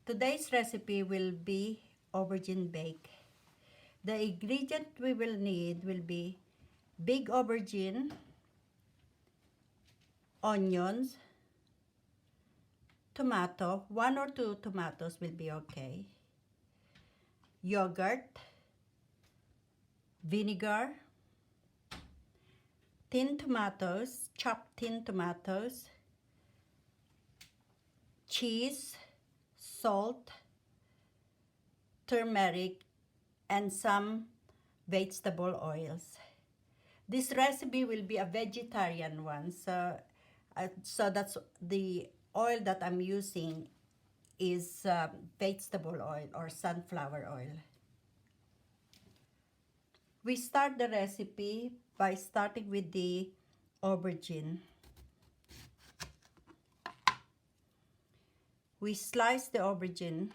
Today's recipe will be aubergine bake. The ingredient we will need will be big aubergine, onions, tomato, 1 or 2 tomatoes will be okay, yogurt, vinegar, tin tomatoes, chopped tin tomatoes, cheese, salt, turmeric, and some vegetable oils. This recipe will be a vegetarian one, so that's the oil that I'm using is vegetable oil or sunflower oil. We start the recipe by starting with the aubergine. We slice the aubergine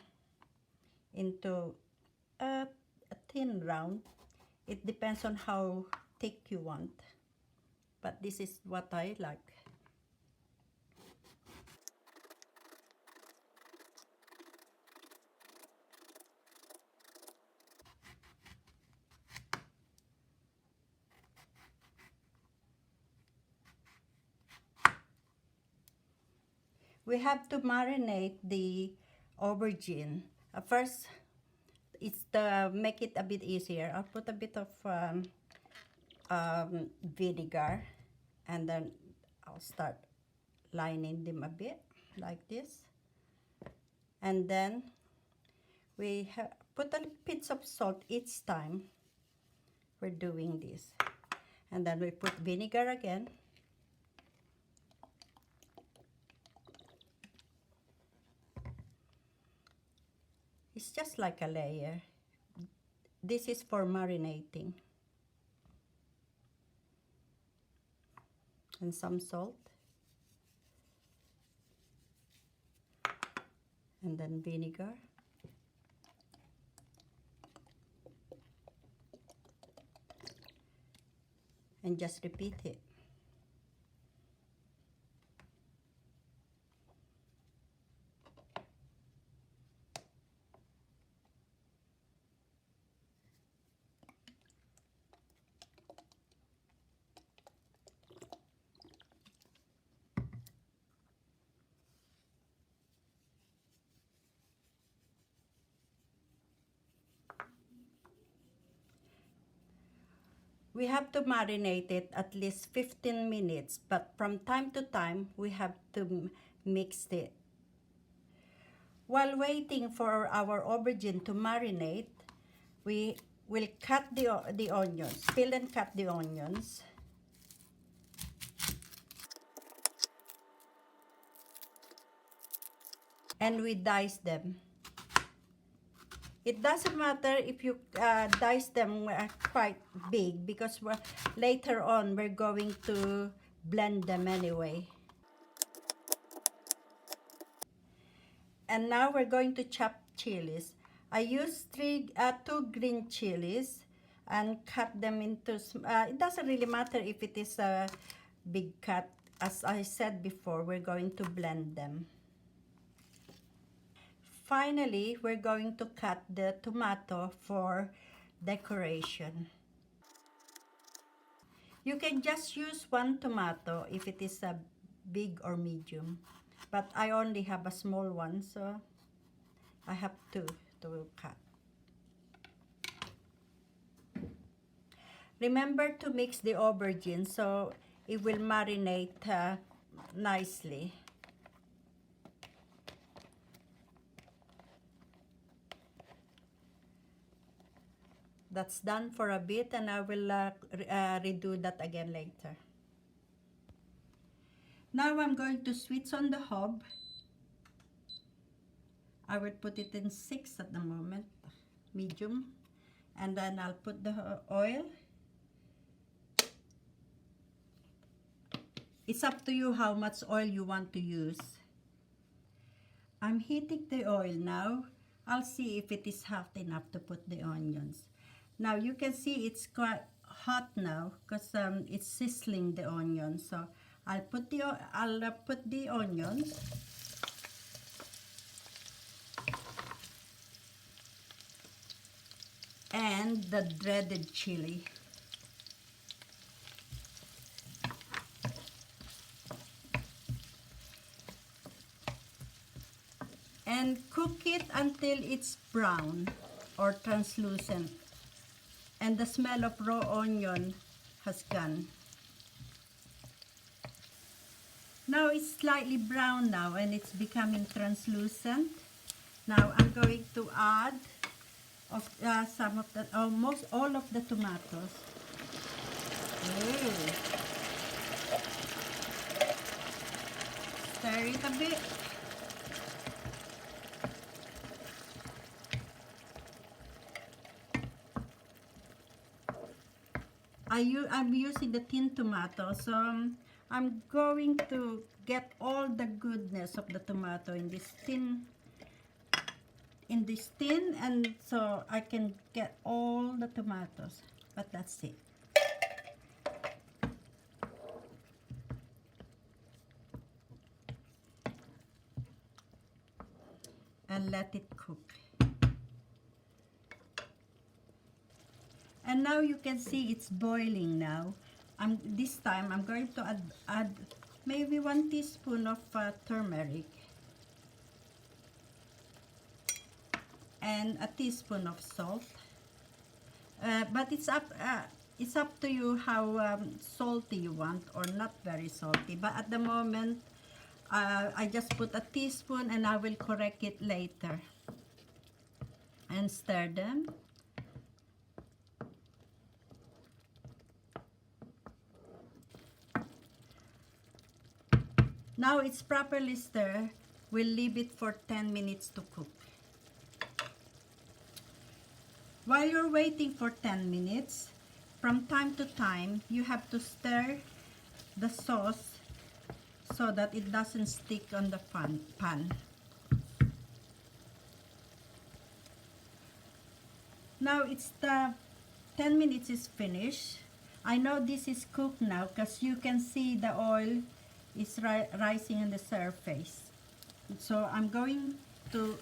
into a thin round. It depends on how thick you want, but this is what I like. We have to marinate the aubergine. First, it's to make it a bit easier. I'll put a bit of vinegar, and then I'll start lining them a bit like this. And then we put a pinch of salt each time we're doing this. And then we put vinegar again. It's just like a layer. This is for marinating. And some salt. And then vinegar. And just repeat it. We have to marinate it at least 15 minutes, but from time to time, we have to mix it. While waiting for our aubergine to marinate, we will cut the onions, peel and cut the onions. And we dice them. It doesn't matter if you dice them quite big, because later on we're going to blend them anyway. And now we're going to chop chilies. I used 2 green chilies and cut them into, it doesn't really matter if it is a big cut. As I said before, we're going to blend them. Finally, we're going to cut the tomato for decoration. You can just use 1 tomato if it is a big or medium. But I only have a small one, so I have 2 to cut. Remember to mix the aubergine so it will marinate nicely. That's done for a bit, and I will redo that again later. Now I'm going to switch on the hob. I will put it in 6 at the moment, medium, and then I'll put the oil. It's up to you how much oil you want to use. I'm heating the oil now. I'll see if it is hot enough to put the onions. Now you can see it's quite hot now because it's sizzling the onions. So I'll put the onions. and the dreaded chili. And cook it until it's brown or translucent and the smell of raw onion has gone. Now it's slightly brown now and it's becoming translucent. Now I'm going to add some of the, almost all of the tomatoes. Ooh. Stir it a bit. I'm using the tin tomato, so I'm going to get all the goodness of the tomato in this tin, and so I can get all the tomatoes. But that's it. And let it cook. And now you can see it's boiling now. This time I'm going to add maybe 1 teaspoon of turmeric and a teaspoon of salt. But it's up to you how salty you want, or not very salty. But at the moment, I just put a teaspoon and I will correct it later. And stir them. Now it's properly stirred. We'll leave it for 10 minutes to cook. While you're waiting for 10 minutes, from time to time, you have to stir the sauce so that it doesn't stick on the pan. Now it's the 10 minutes is finished. I know this is cooked now because you can see the oil is rising on the surface. So I'm going to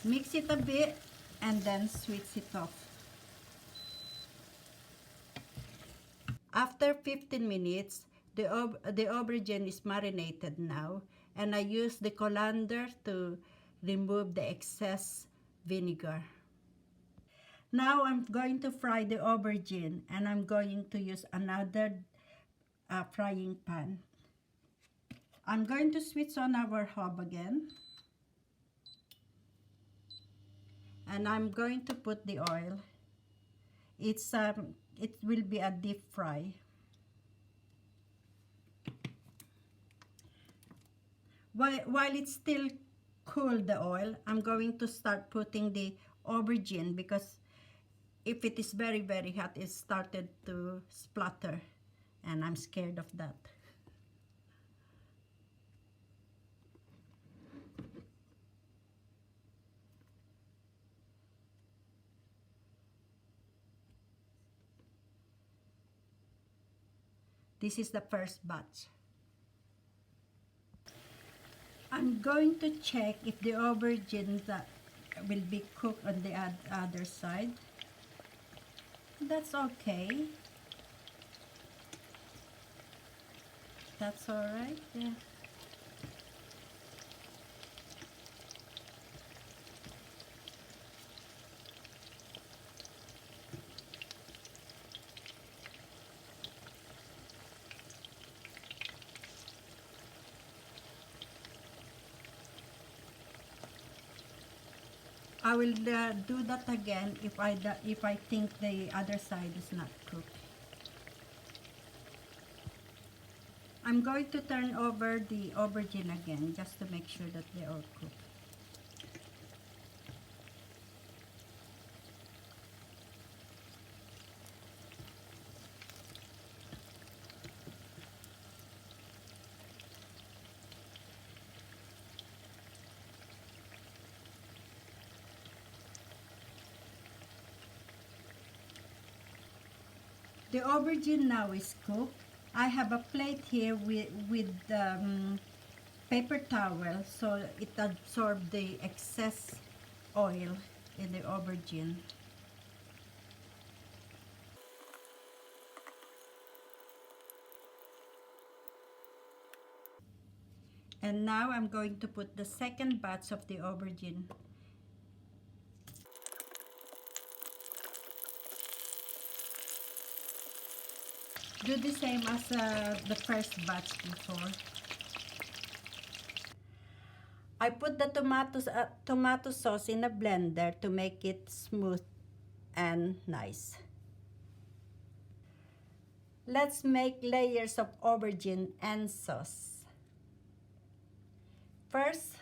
mix it a bit and then switch it off. After 15 minutes, the aubergine is marinated now, and I use the colander to remove the excess vinegar. Now I'm going to fry the aubergine, and I'm going to use another frying pan. I'm going to switch on our hob again. And I'm going to put the oil. It will be a deep fry. While it's still cool, the oil, I'm going to start putting the aubergine, because if it is very, very hot, it started to splutter, and I'm scared of that. This is the first batch. I'm going to check if the aubergine will be cooked on the other side. That's okay. That's all right. Yeah. I will do that again if I think the other side is not cooked. I'm going to turn over the aubergine again just to make sure that they're all cooked. The aubergine now is cooked. I have a plate here with paper towel, so it absorbs the excess oil in the aubergine. And now I'm going to put the second batch of the aubergine. Do the same as the first batch before. I put the tomato sauce in a blender to make it smooth and nice. Let's make layers of aubergine and sauce. First,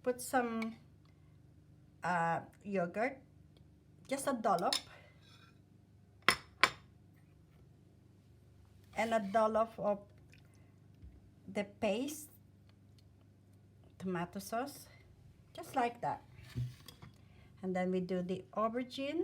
put some yogurt, just a dollop, and a dollop of the paste, tomato sauce, just like that. And then we do the aubergine.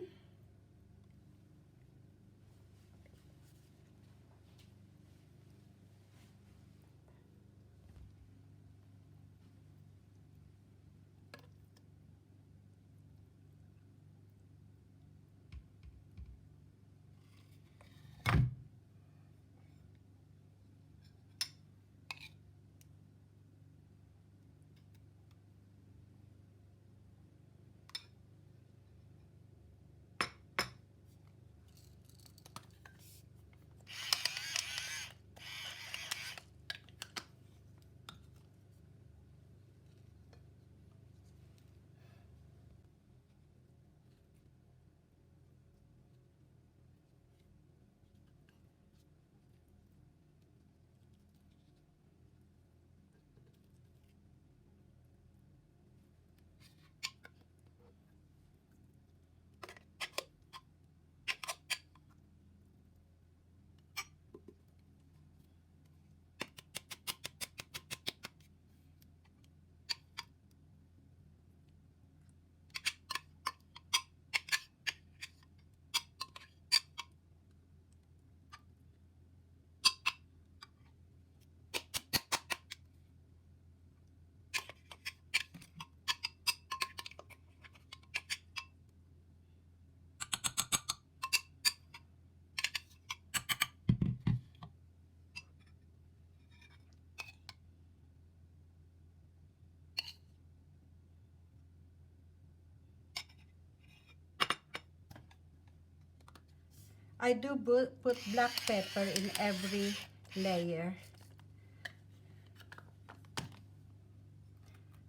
I do put black pepper in every layer.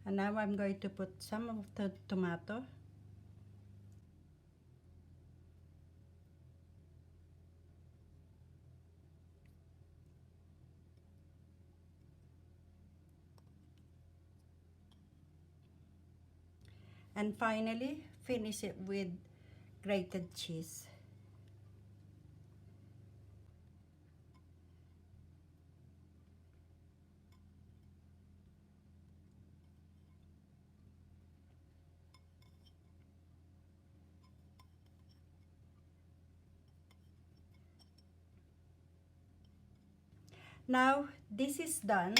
And now I'm going to put some of the tomato. And finally, finish it with grated cheese. Now, this is done.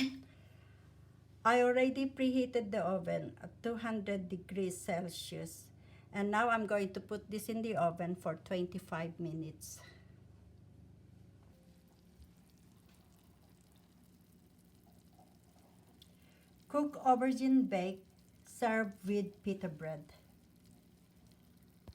I already preheated the oven at 200 degrees Celsius. And now I'm going to put this in the oven for 25 minutes. Cook aubergine bake, serve with pita bread.